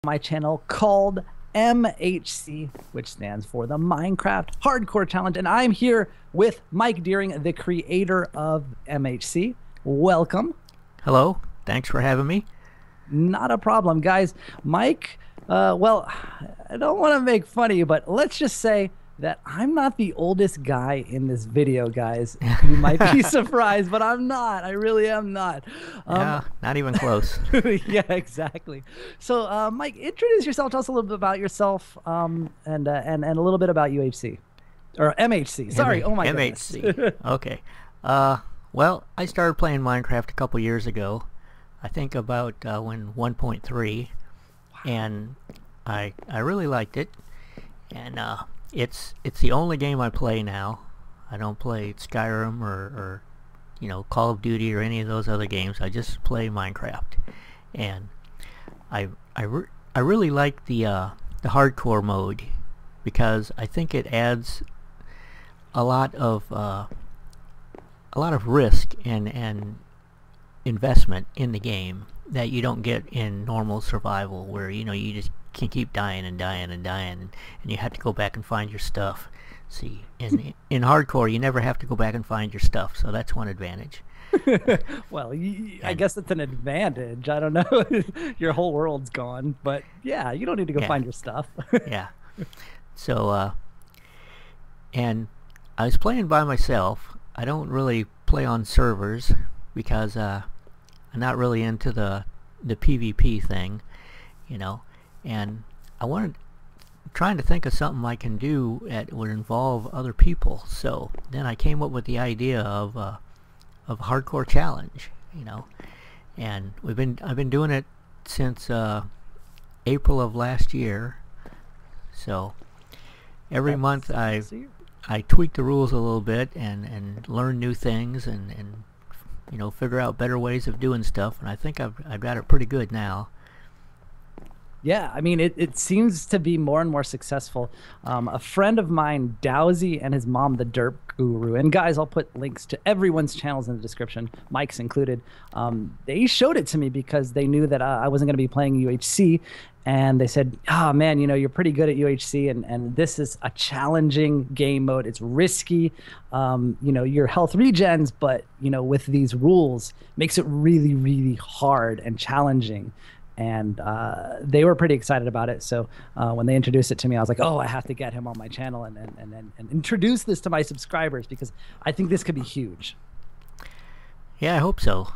My channel called MHC, which stands for the Minecraft Hardcore Challenge, and I'm here with Mike Deering, the creator of MHC. Welcome. Hello, thanks for having me. Not a problem, guys. Mike, well, I don't want to make fun of you, but let's just say that I'm not the oldest guy in this video, guys. You might be surprised, but I'm not. I really am not. Yeah, not even close. Yeah, exactly. So, Mike, introduce yourself. Tell us a little bit about yourself, and a little bit about UHC or MHC. Sorry, oh my MHC. goodness. Okay. Well, I started playing Minecraft a couple years ago. I think about when 1.3, and I really liked it, and it's the only game I play now. I don't play Skyrim or you know, Call of Duty or any of those other games. I just play Minecraft, and I really like the hardcore mode because I think it adds a lot of risk and investment in the game that you don't get in normal survival, where you know you just can keep dying and dying and dying, and you have to go back and find your stuff. See, in hardcore you never have to go back and find your stuff, so that's one advantage. Well, I guess it's an advantage. I don't know. Your whole world's gone, but yeah, you don't need to go find your stuff. Yeah. So and I was playing by myself. I don't really play on servers because I'm not really into the PvP thing, you know, and trying to think of something I can do that would involve other people. So then I came up with the idea of a hardcore challenge, you know, and I've been doing it since April of last year. So every month I tweak the rules a little bit and learn new things and you know, figure out better ways of doing stuff, and I think I've got it pretty good now. Yeah, I mean, it seems to be more and more successful. A friend of mine, Dowsy, and his mom, the Derp Guru, and guys, I'll put links to everyone's channels in the description, Mike's included. They showed it to me because they knew that I wasn't going to be playing UHC, and they said, "Oh man, you know, you're pretty good at UHC, and this is a challenging game mode. It's risky. You know, your health regens, but you know, with these rules, makes it really, really hard and challenging." And they were pretty excited about it. So when they introduced it to me, I was like, oh, I have to get him on my channel and introduce this to my subscribers, because I think this could be huge. Yeah, I hope so.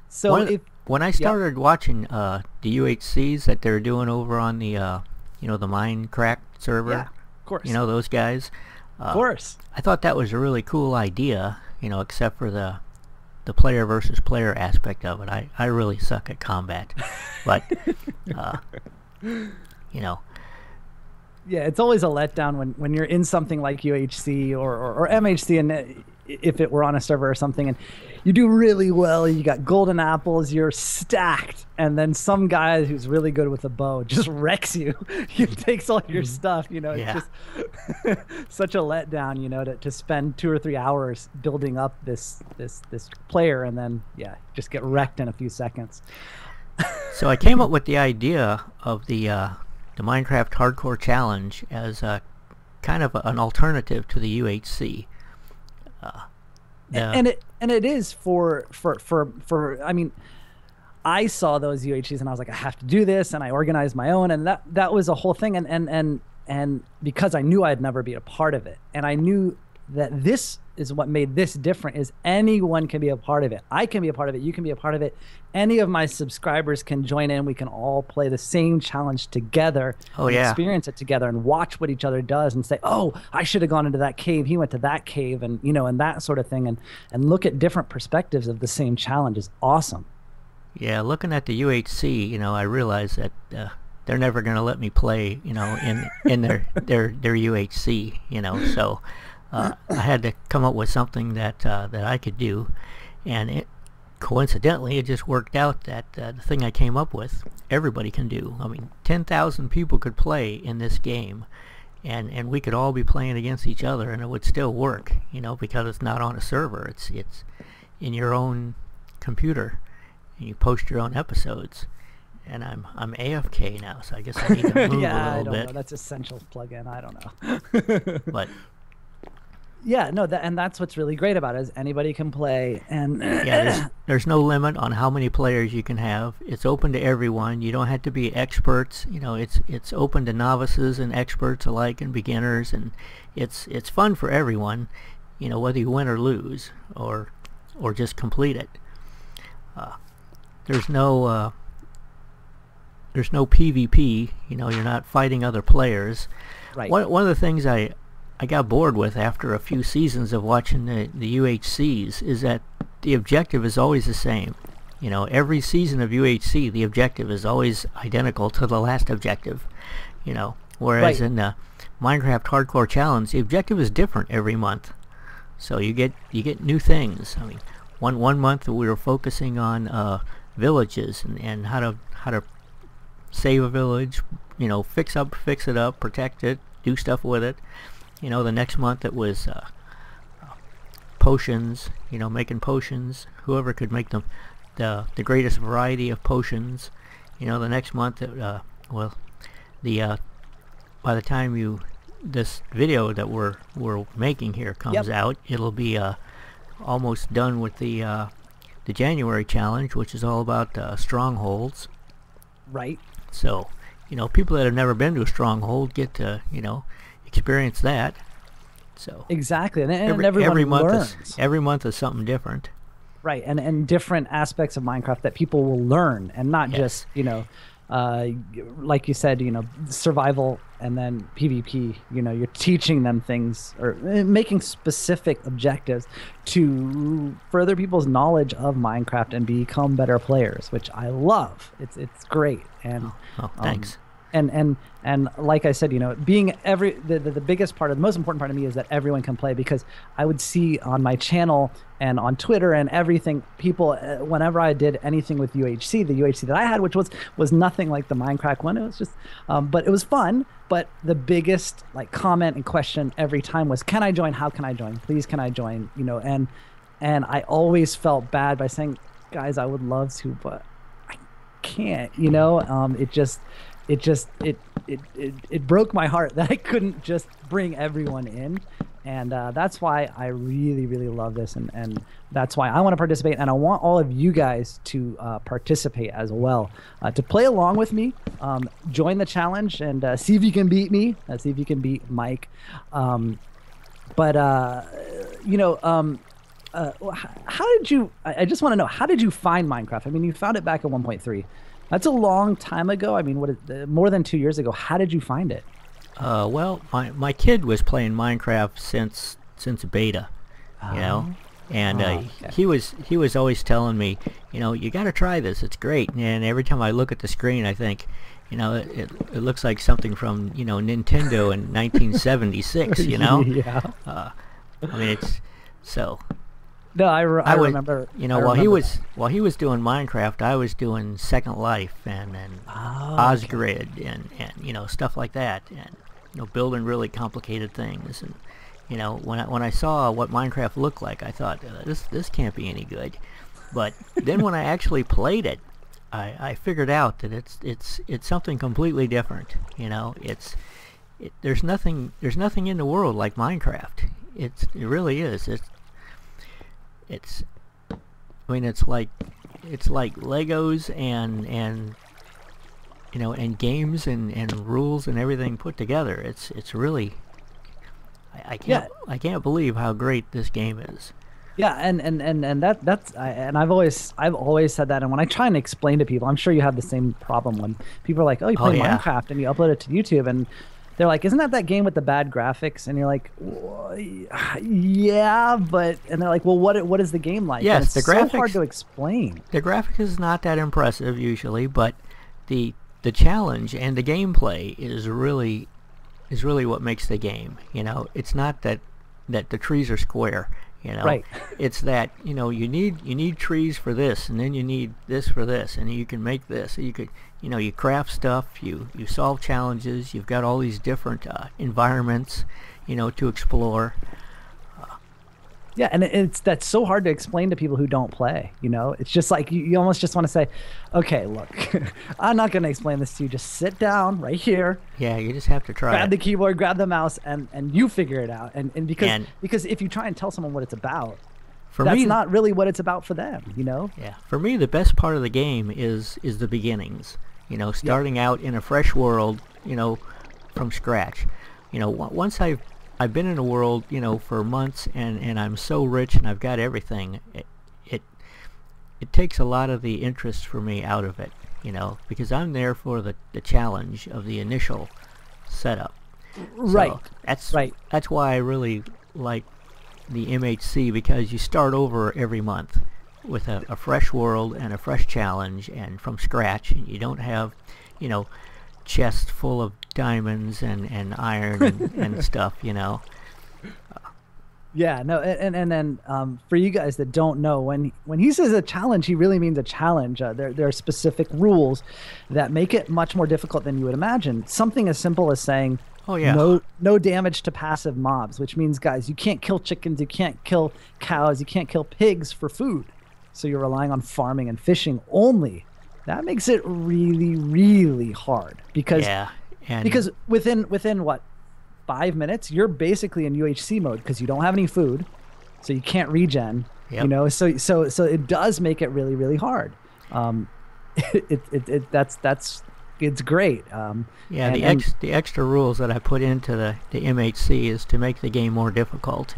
So when I started watching the UHCs that they're doing over on the you know, the Minecraft server, yeah, of course, you know, those guys, of course, I thought that was a really cool idea, you know, except for the player versus player aspect of it. I really suck at combat, but you know, yeah, it's always a letdown when you're in something like UHC or MHC, and if it were on a server or something, and you do really well, you got golden apples, you're stacked, and then some guy who's really good with a bow just wrecks you. He takes all your stuff, you know. It's just such a letdown, you know, to spend 2 or 3 hours building up this player, and then just get wrecked in a few seconds. So I came up with the idea of the Minecraft Hardcore Challenge as a kind of an alternative to the UHC. And it is for I mean, I saw those UHCs and I was like, I have to do this, and I organized my own, and that was a whole thing, and because I knew I'd never be a part of it, and I knew that this is what made this different, is anyone can be a part of it. I can be a part of it, you can be a part of it, any of my subscribers can join in, we can all play the same challenge together. Oh yeah, experience it together and watch what each other does and say, oh, I should have gone into that cave, he went to that cave, and you know, and that sort of thing, and look at different perspectives of the same challenge is awesome. Yeah, looking at the UHC, you know, I realized that they're never going to let me play, you know, in their UHC, you know, so I had to come up with something that I could do, and coincidentally it just worked out that the thing I came up with everybody can do. I mean, 10,000 people could play in this game, and we could all be playing against each other, and it would still work, you know, because it's not on a server. It's in your own computer, and you post your own episodes, and I'm AFK now, so I guess I need to move a Yeah, I little don't bit. know. That's Essentials plugin. I don't know. But Yeah, no, and that's what's really great about it is anybody can play, and yeah, there's no limit on how many players you can have. It's open to everyone. You don't have to be experts. You know, it's open to novices and experts alike and beginners, and it's fun for everyone. You know, whether you win or lose, or just complete it. Uh, there's no PvP. You know, you're not fighting other players. right, One of the things I got bored with after a few seasons of watching the UHCs is that the objective is always the same. You know, every season of UHC, the objective is always identical to the last objective. You know, whereas right. in Minecraft Hardcore Challenge, the objective is different every month. So you get new things. I mean, one month we were focusing on villages and how to save a village. You know, fix it up, protect it, do stuff with it. You know, the next month it was potions. You know, making potions. Whoever could make them the greatest variety of potions. You know, the next month well, the by the time this video that we're making here comes Yep. out, it'll be almost done with the January challenge, which is all about strongholds. Right. So, you know, people that have never been to a stronghold get to, you know, experience that. So Exactly, and every everyone month learns. every month is something different. Right, and different aspects of Minecraft that people will learn, and not Yes. just like you said, survival and then PvP. You're teaching them things or making specific objectives to further people's knowledge of Minecraft and become better players, which I love. It's great, and Oh, thanks. and like I said, being the biggest part of the most important part of me is that everyone can play, because I would see on my channel and on Twitter and everything, people whenever I did anything with UHC, the UHC that I had, which was nothing like the Minecraft one. It was just but it was fun. But the biggest comment and question every time was, can I join? How can I join? Please, can I join? And I always felt bad by saying, guys, I would love to, but I can't. It broke my heart that I couldn't just bring everyone in, and that's why I really, really love this, and that's why I want to participate, and I want all of you guys to participate as well, to play along with me, join the challenge, and see if you can beat me, see if you can beat Mike. But how did you? I just want to know, how did you find Minecraft? I mean, you found it back at 1.3. That's a long time ago. I mean, more than 2 years ago. How did you find it? Well, my kid was playing Minecraft since beta, you know, and okay. he was always telling me, you got to try this. It's great. And every time I look at the screen, I think, it looks like something from Nintendo in 1976. Yeah. I mean, it's so. No, I remember. While he was doing Minecraft, I was doing Second Life and Osgrid and stuff like that, and building really complicated things. And when I saw what Minecraft looked like, I thought, this can't be any good. But then when I actually played it, I figured out that it's something completely different. There's nothing in the world like Minecraft. It really is. It's like Legos and games and rules and everything put together. It's really, I can't believe how great this game is. Yeah, and I've always said that, and when I try and explain to people, I'm sure you have the same problem when people are like, "Oh, you play Minecraft and you upload it to YouTube," and they're like, "Isn't that game with the bad graphics?" And you're like, well, "Yeah, but," and they're like, "Well, what is the game like?" Yes, and it's the graphics, so hard to explain. The graphic is not that impressive usually, but the challenge and the gameplay is really what makes the game. It's not that the trees are square. Right. It's that you need trees for this, and then you need this for this, and you can make this. You could you craft stuff, you solve challenges. You've got all these different environments to explore. Yeah, and it's that's so hard to explain to people who don't play. You know, it's just like you almost just want to say, "Okay, look, I'm not going to explain this to you. Just sit down right here, Yeah, you just have to try grab it. the keyboard, grab the mouse, and you figure it out." And And because if you try and tell someone what it's about, for that's me, not really what it's about for them. You know? yeah, for me, the best part of the game is the beginnings. You know, Yep. starting out in a fresh world. You know, from scratch. You know, once I've been in a world, you know, for months, and I'm so rich and I've got everything. It it takes a lot of the interest for me out of it. You know, because I'm there for the challenge of the initial setup. Right. So that's Right. that's why I really like the MHC, because you start over every month with a fresh world and a fresh challenge and from scratch, and you don't have, you know, chest full of diamonds and iron and stuff, you know. Yeah, no, and then for you guys that don't know, when he says a challenge, he really means a challenge. There are specific rules that make it much more difficult than you would imagine. Something as simple as saying Oh yeah. no damage to passive mobs, which means, guys, you can't kill chickens, you can't kill cows, you can't kill pigs for food. So you're relying on farming and fishing only. That makes it really, really hard Yeah. And because within what 5 minutes, you're basically in UHC mode because you don't have any food, so you can't regen. You yep. know, so it does make it really, really hard. That's it's great. Yeah, And the extra rules that I put into the MHC is to make the game more difficult,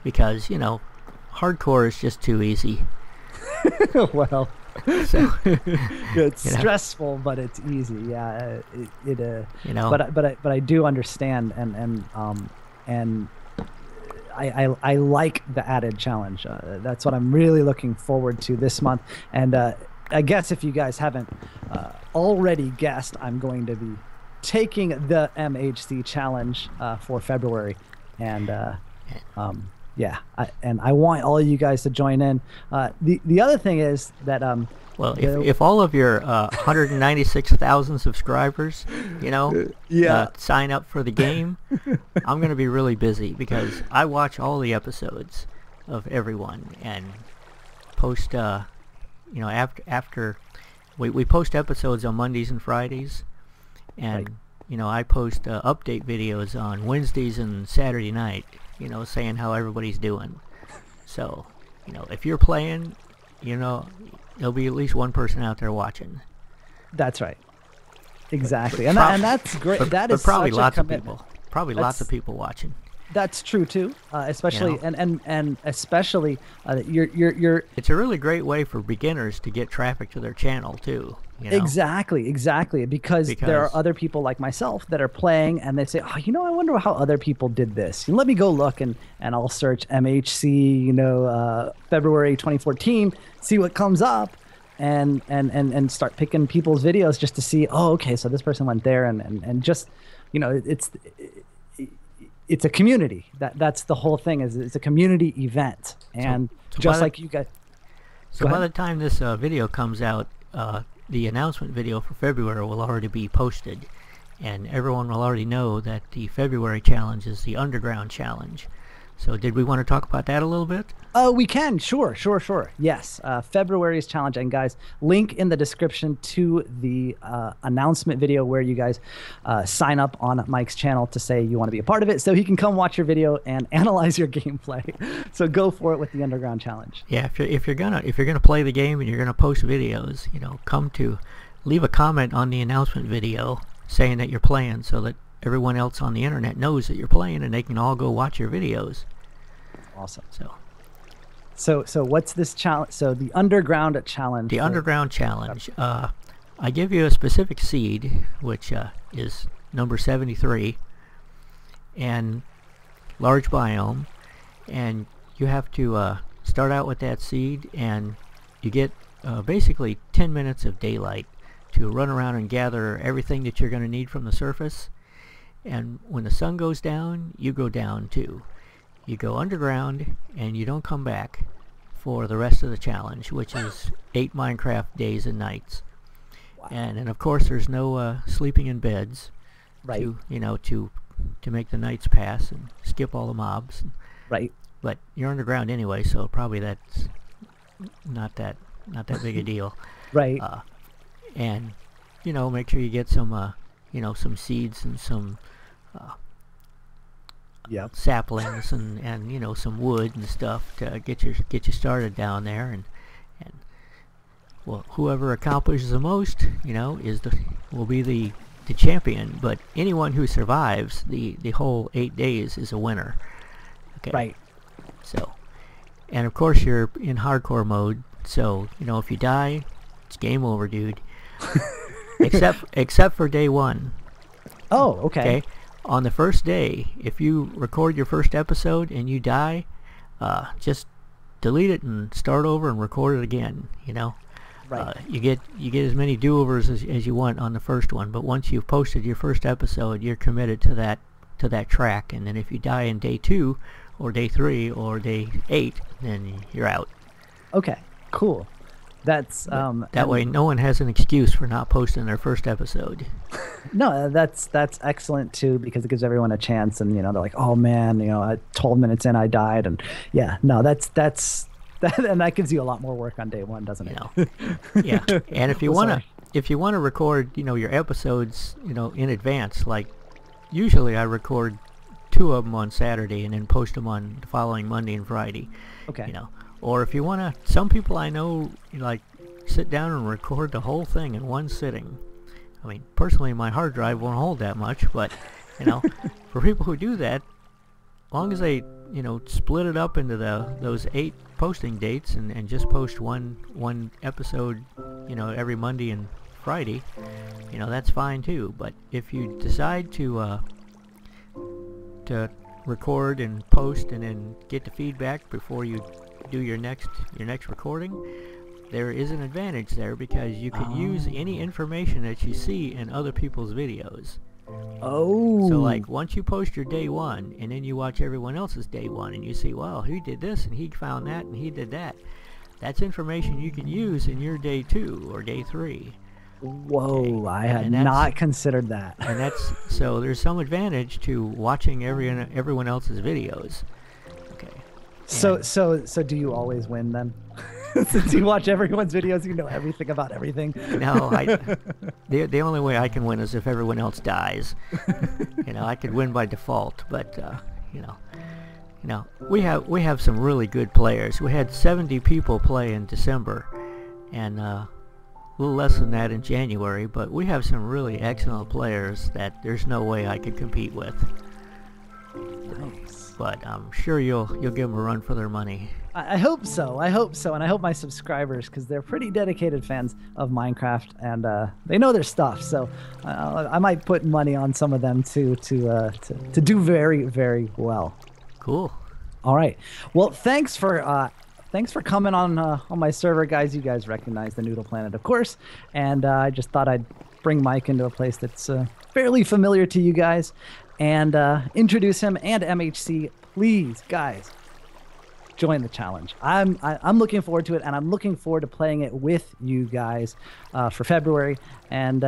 because, you know, hardcore is just too easy. well, So, it's you know, stressful, but it's easy. Yeah, you know, but I do understand, and I like the added challenge. That's what I'm really looking forward to this month. And I guess if you guys haven't already guessed, I'm going to be taking the MHC challenge for February, and yeah, and I want all you guys to join in. The other thing is that well, if all of your 196,000 subscribers, you know, yeah, sign up for the game, I'm going to be really busy, because I watch all the episodes of everyone and post, you know, after we post episodes on Mondays and Fridays, and, right. you know, I post update videos on Wednesdays and Saturday night, you know, saying how everybody's doing. So, you know, if you're playing, you know, there'll be at least one person out there watching. That's right. Exactly. And that's great. That But is probably such a lots of commitment. people. Probably lots of That's people watching. that's true too. Especially You know? and especially you're It's a really great way for beginners to get traffic to their channel too. You know? exactly because there are Because other people like myself that are playing and they say, oh, you know, I wonder how other people did this. And let me go look, and I'll search MHC, you know, February 2014, see what comes up, and start picking people's videos just to see, oh, okay, so this person went there, and just, you know, it's a community. That's the whole thing, is it's a community event, and so just like you guys. So Go by ahead. the time this video comes out, the announcement video for February will already be posted, and everyone will already know that the February challenge is the Underground Challenge. So did we want to talk about that a little bit? We can. Sure. Yes. February's challenge. And guys, link in the description to the announcement video where you guys sign up on Mike's channel to say you want to be a part of it, so he can come watch your video and analyze your gameplay. So go for it with the Underground Challenge. Yeah, if you're gonna play the game and you're gonna post videos, you know, leave a comment on the announcement video saying that you're playing, so that everyone else on the internet knows that you're playing, and they can all go watch your videos. Awesome. So what's this challenge? So the Underground Challenge. the Underground Challenge, I give you a specific seed, which is number 73, and large biome, and you have to start out with that seed, and you get basically 10 minutes of daylight to run around and gather everything that you're going to need from the surface. And when the sun goes down, you go down too. You go underground, and you don't come back for the rest of the challenge, which is 8 Minecraft days and nights. Wow. And of course, there's no sleeping in beds, Right. to, you know, to make the nights pass and skip all the mobs. Right. but you're underground anyway, so probably that's not that big a deal. Right. And make sure you get some some seeds and some Yep. saplings and some wood and stuff to get you started down there, and well, whoever accomplishes the most will be the champion. But anyone who survives the whole 8 days is a winner. Okay. Right. So, and of course you're in hardcore mode, so if you die, it's game over, dude. except for day 1. Oh, okay. On the first day, if you record your first episode and you die, just delete it and start over and record it again. Right. You get as many do-overs as you want on the first one, but once you've posted your first episode, you're committed to that track. And then if you die in day 2 or day 3 or day 8, then you're out. Okay. Cool. That's that way no one has an excuse for not posting their first episode. No, that's excellent too, because it gives everyone a chance, and they're like, oh man, 12 minutes in I died, and yeah, no, that's that, and that gives you a lot more work on day 1, doesn't it? Yeah. And if you want to record your episodes in advance, like usually I record 2 of them on Saturday and then post them on the following Monday and Friday. Okay. Or if you want to, some people I know sit down and record the whole thing in one sitting. I mean, personally, my hard drive won't hold that much, but for people who do that, as long as they split it up into those 8 posting dates and just post one episode every Monday and Friday, that's fine too. But if you decide to record and post and then get the feedback before you do your next recording, there is an advantage there, because you can use any information that you see in other people's videos. Oh. So like once you post your day 1 and then you watch everyone else's day 1 and you see, well, he did this and he found that and he did that, that's information you can use in your day 2 or day 3. Whoa, okay. I had not considered that. And so there's some advantage to watching everyone else's videos. Okay. So do you always win then? Since you watch everyone's videos, you know everything about everything. No, the only way I can win is if everyone else dies. I could win by default, but we have some really good players. We had 70 people play in December, and a little less than that in January. But we have some really excellent players that there's no way I could compete with. Nice. But I'm sure you'll give them a run for their money. I hope so, and I hope my subscribers, because they're pretty dedicated fans of Minecraft, and they know their stuff. So I might put money on some of them to do very, very well. Cool. All right. Well, thanks for coming on my server, guys. You guys recognize the Noodle Planet, of course, and I just thought I'd bring Mike into a place that's fairly familiar to you guys, and introduce him and MHC. Please, guys, join the challenge. I'm looking forward to it, and I'm looking forward to playing it with you guys for February. And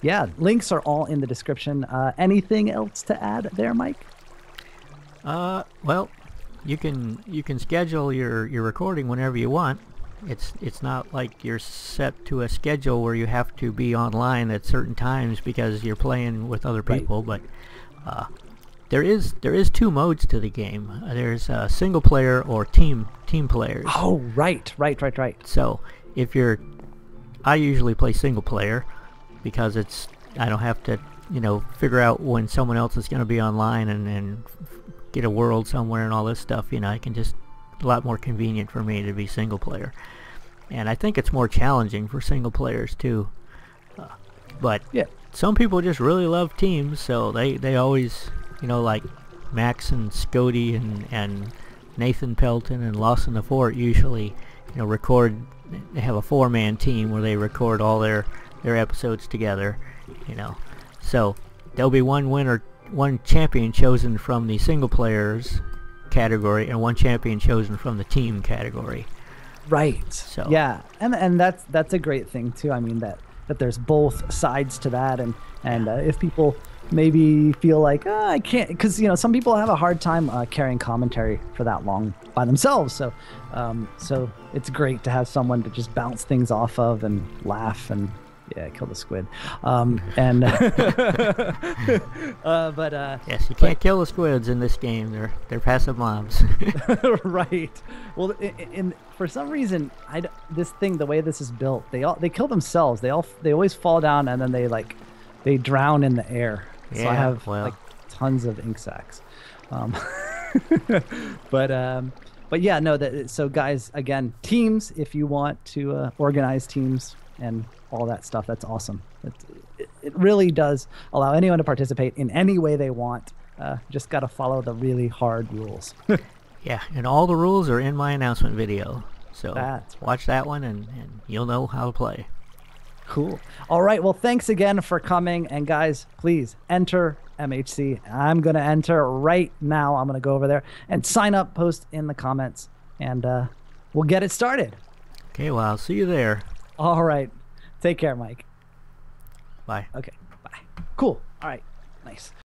yeah, links are all in the description. Anything else to add there, Mike? Well, you can schedule your recording whenever you want. It's not like you're set to a schedule where you have to be online at certain times because you're playing with other people. Right. But there is 2 modes to the game. There's single player or team players. Oh, right. So I usually play single player because I don't have to figure out when someone else is going to be online and get a world somewhere and all this stuff. I can just, a lot more convenient for me to be single player, and I think it's more challenging for single players too. But yeah, some people just really love teams, so they always, like Max and Scody and Nathan Pelton and Lost in the Fort usually, record. They have a 4-man team where they record all their episodes together. So there'll be one champion chosen from the single players category and one champion chosen from the team category. Right. So yeah, and that's a great thing too. I mean that there's both sides to that, and if people maybe feel like I can't, because some people have a hard time carrying commentary for that long by themselves. So it's great to have someone to just bounce things off of and laugh and yeah, kill the squid. And but Yes, you can't kill the squids in this game. They're passive mobs. right. Well, for some reason, this thing, the way this is built, they kill themselves. They always fall down and then they drown in the air. So I have like tons of ink sacs. But yeah, no. So guys, again, teams. If you want to organize teams and all that stuff, that's awesome. It really does allow anyone to participate in any way they want. Just got to follow the really hard rules. Yeah, and all the rules are in my announcement video. So That's watch that one and you'll know how to play. Cool. All right. Well, thanks again for coming. And guys, please enter MHC. I'm going to enter right now. I'm going to go over there and sign up, post in the comments, and we'll get it started. Okay, well, I'll see you there. All right. Take care, Mike. Bye. Okay. Bye. Cool. All right. Nice.